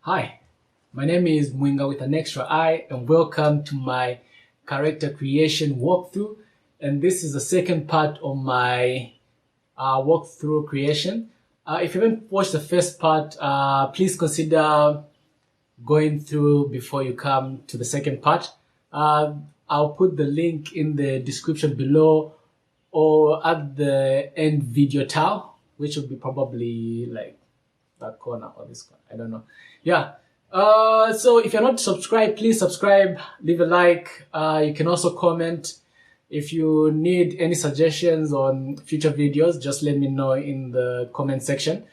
Hi, my name is Mwinga with an extra I, and welcome to my character creation walkthrough. And this is the second part of my walkthrough creation. If you haven't watched the first part, please consider going through before you come to the second part. Uh, I'll put the link in the description below or at the end video tile, which will be probably like that corner or this corner. I don't know. Yeah. So if you're not subscribed, please subscribe, leave a like. You can also comment. If you need any suggestions on future videos, just let me know in the comment section.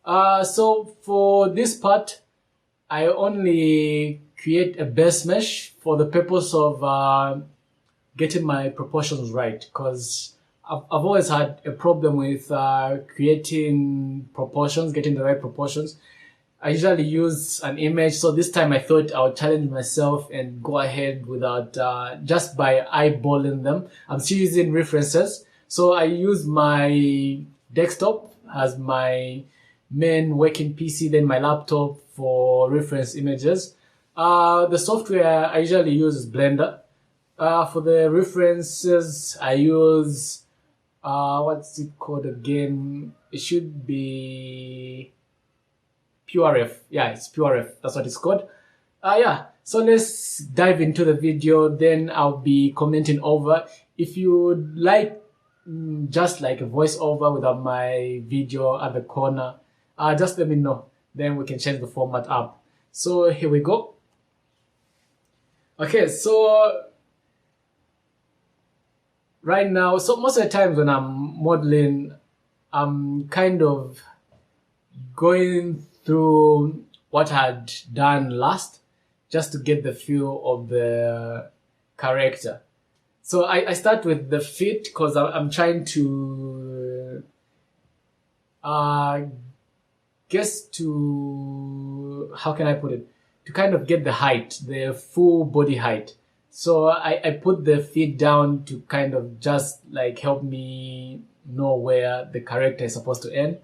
So for this part, I only create a base mesh for the purpose of getting my proportions right, because I've always had a problem with creating proportions, getting the right proportions. I usually use an image, so this time I thought I would challenge myself and go ahead without just by eyeballing them. I'm still using references, so I use my desktop as my main working PC, then my laptop for reference images. The software I usually use is Blender. For the references, I use what's it called again? It should be PureRef. Yeah, it's PureRef. That's what it's called. Yeah. So let's dive into the video. Then I'll be commenting over. If you'd like just like a voiceover without my video at the corner, just let me know. Then we can change the format up. So here we go. Okay, so right now, so most of the times when I'm modeling, I'm kind of going through what I had done last just to get the feel of the character. So I start with the feet because I'm trying to guess to, how can I put it? To kind of get the height, the full body height. So I put the feet down to kind of just like help me know where the character is supposed to end.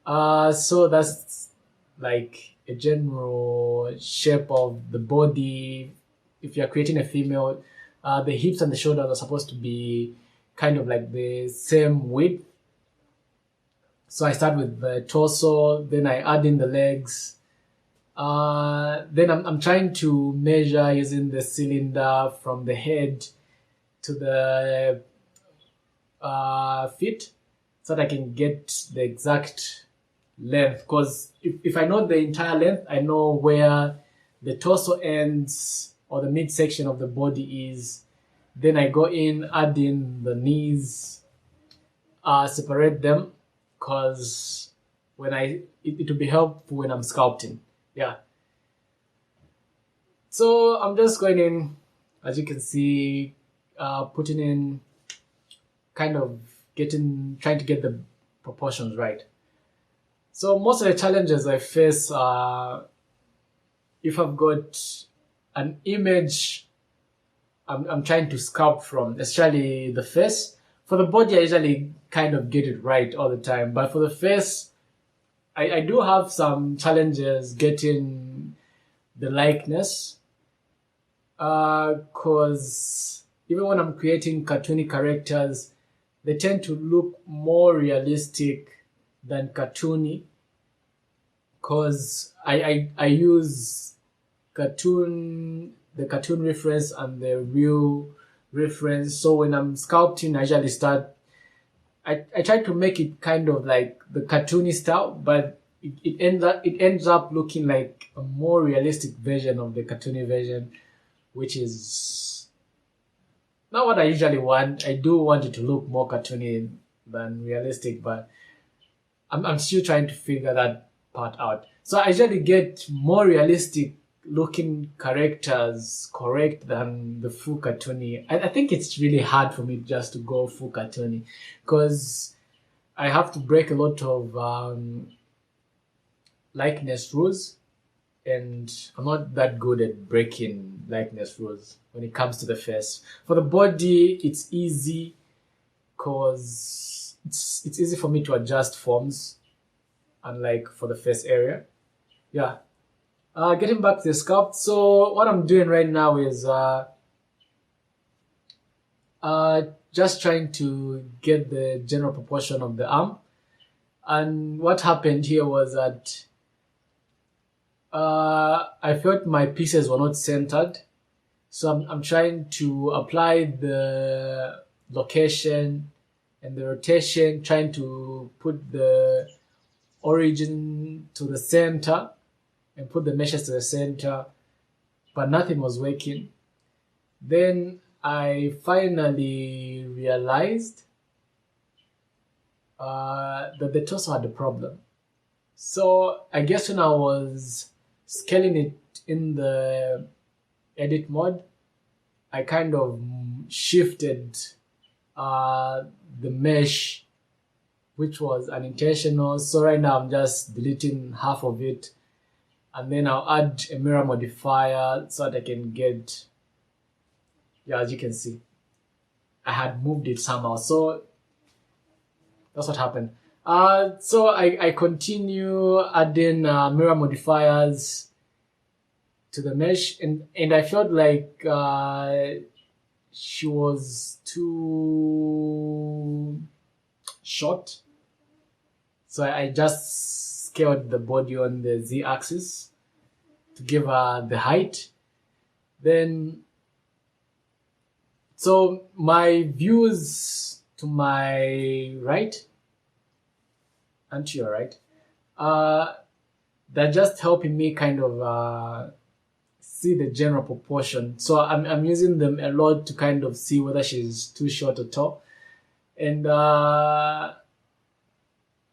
So that's like a general shape of the body. If you're creating a female, the hips and the shoulders are supposed to be kind of like the same width. So I start with the torso, then I add in the legs. Then I'm trying to measure using the cylinder from the head to the feet so that I can get the exact length. Because if I know the entire length, I know where the torso ends or the midsection of the body is. Then I go in, add in the knees, separate them, because when it will be helpful when I'm sculpting. Yeah. So I'm just going in, as you can see, putting in, kind of trying to get the proportions right. So most of the challenges I face are if I've got an image I'm trying to sculpt from, especially the face. For the body, I usually kind of get it right all the time, but for the face, I do have some challenges getting the likeness, because even when I'm creating cartoony characters, they tend to look more realistic than cartoony, because I use the cartoon reference and the real reference. So when I'm sculpting, I usually I try to make it kind of like the cartoony style, but it ends up looking like a more realistic version of the cartoony version, which is not what I usually want. I do want it to look more cartoony than realistic, but I'm still trying to figure that part out. So I usually get more realistic looking characters correct than the full cartoony. I think it's really hard for me just to go full cartoony, because I have to break a lot of likeness rules, and I'm not that good at breaking likeness rules when it comes to the face. For the body, it's easy because it's easy for me to adjust forms, unlike for the face area. Yeah. Getting back to the sculpt. So what I'm doing right now is just trying to get the general proportion of the arm. And what happened here was that I felt my pieces were not centered. So I'm trying to apply the location and the rotation, trying to put the origin to the center and put the meshes to the center, but nothing was working. Then I finally realized that the torso had a problem. So I guess when I was scaling it in the edit mode, I kind of shifted the mesh, which was unintentional. So right now I'm just deleting half of it, and then I'll add a mirror modifier so that I can get, yeah, as you can see, I had moved it somehow. So that's what happened. So I continue adding mirror modifiers to the mesh, and I felt like she was too short. So I just scaled the body on the z-axis to give her the height. Then, so my views to my right and to your right, they're just helping me kind of see the general proportion. So I'm using them a lot to kind of see whether she's too short or tall. And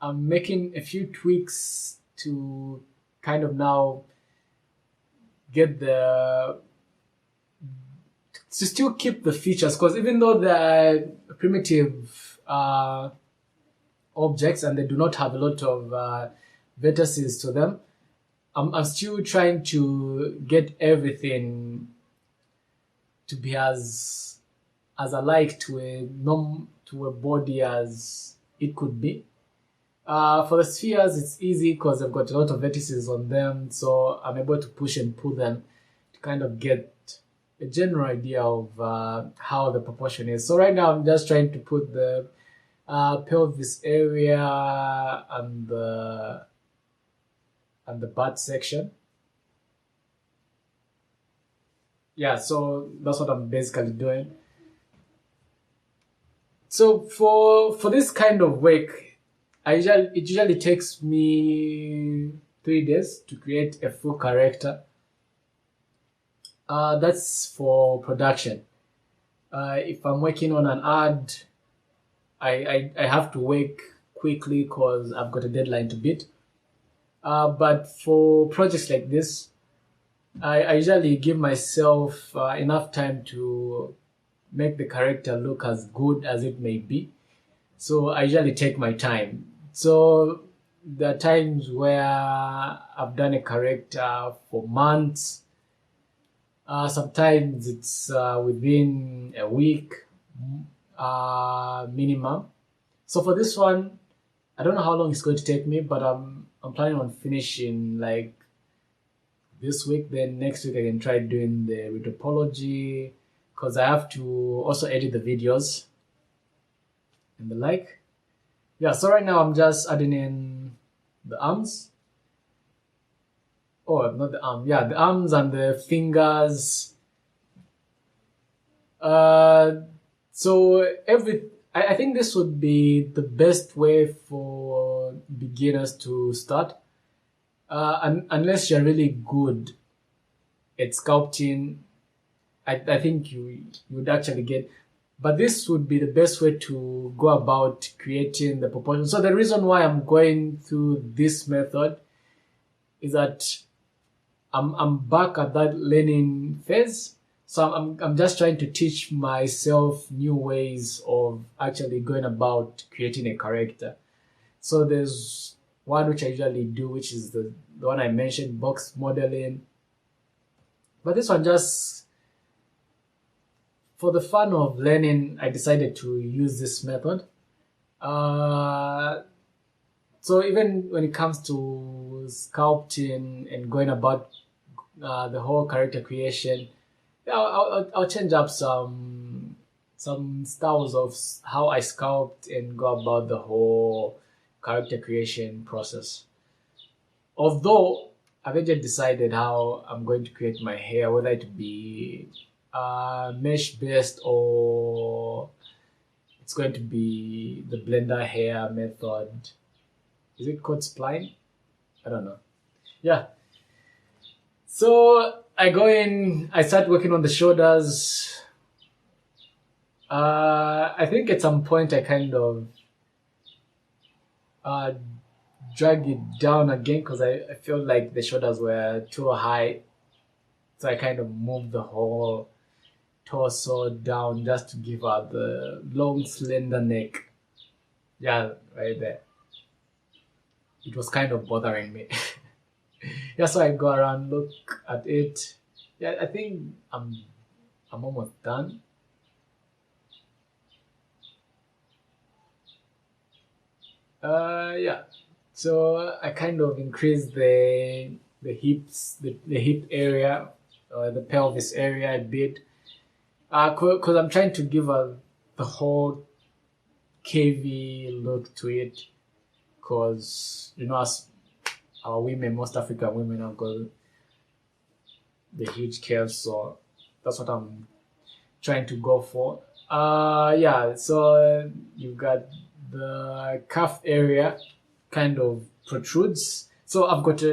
I'm making a few tweaks to kind of now get to still keep the features, because even though they're primitive objects and they do not have a lot of vertices to them, I'm still trying to get everything to be as alike to a body as it could be. For the spheres, it's easy because I've got a lot of vertices on them, so I'm able to push and pull them to kind of get a general idea of how the proportion is. So right now I'm just trying to put the pelvis area and the butt section. Yeah, so that's what I'm basically doing. So for this kind of work, it usually takes me 3 days to create a full character. That's for production. If I'm working on an ad, I have to work quickly because I've got a deadline to beat. But for projects like this, I usually give myself enough time to make the character look as good as it may be. So I usually take my time. So there are times where I've done a character for months. Sometimes it's within a week minimum. So for this one, I don't know how long it's going to take me, but I'm planning on finishing like this week. Then next week I can try doing the retopology, because I have to also edit the videos and the like. Yeah, so right now I'm just adding in the arms. Oh, not the arm. Yeah, the arms and the fingers. So I think this would be the best way for beginners to start. Unless you're really good at sculpting, I think you would actually get. But this would be the best way to go about creating the proportion. So the reason why I'm going through this method is that I'm back at that learning phase. So I'm just trying to teach myself new ways of actually going about creating a character. So there's one which I usually do, which is the one I mentioned, box modeling. But this one, just for the fun of learning, I decided to use this method. So even when it comes to sculpting and going about the whole character creation. Yeah, I'll change up some styles of how I sculpt and go about the whole character creation process. Although I've already decided how I'm going to create my hair, whether it be mesh based or it's going to be the blender hair method. Is it called spline? I don't know. Yeah. So I go in, I start working on the shoulders. I think at some point I kind of uh, drag it down again because I feel like the shoulders were too high. So I kind of moved the whole torso down just to give her the long, slender neck. Yeah, right there. It was kind of bothering me. Yeah, so I go around, look at it. Yeah, I think I'm almost done. Yeah. So I kind of increased the hips, the hip area, the pelvis area a bit. Cause I'm trying to give the whole KV look to it. Cause as our women, most African women have got the huge curves, so that's what I'm trying to go for. Yeah, so you got the calf area kind of protrudes. So I've got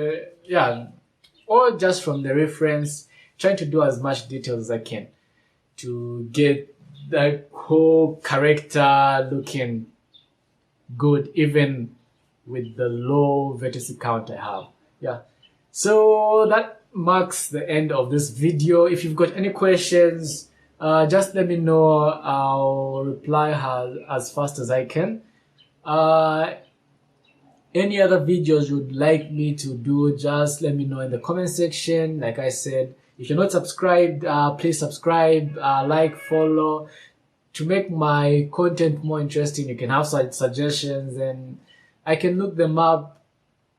or just from the reference, trying to do as much detail as I can to get the whole character looking good, even with the low vertex count I have. Yeah. So that marks the end of this video. If you've got any questions, just let me know. I'll reply as fast as I can. Any other videos you'd like me to do, just let me know in the comment section. Like I said, if you're not subscribed, please subscribe, like, follow. To make my content more interesting, you can have suggestions and I can look them up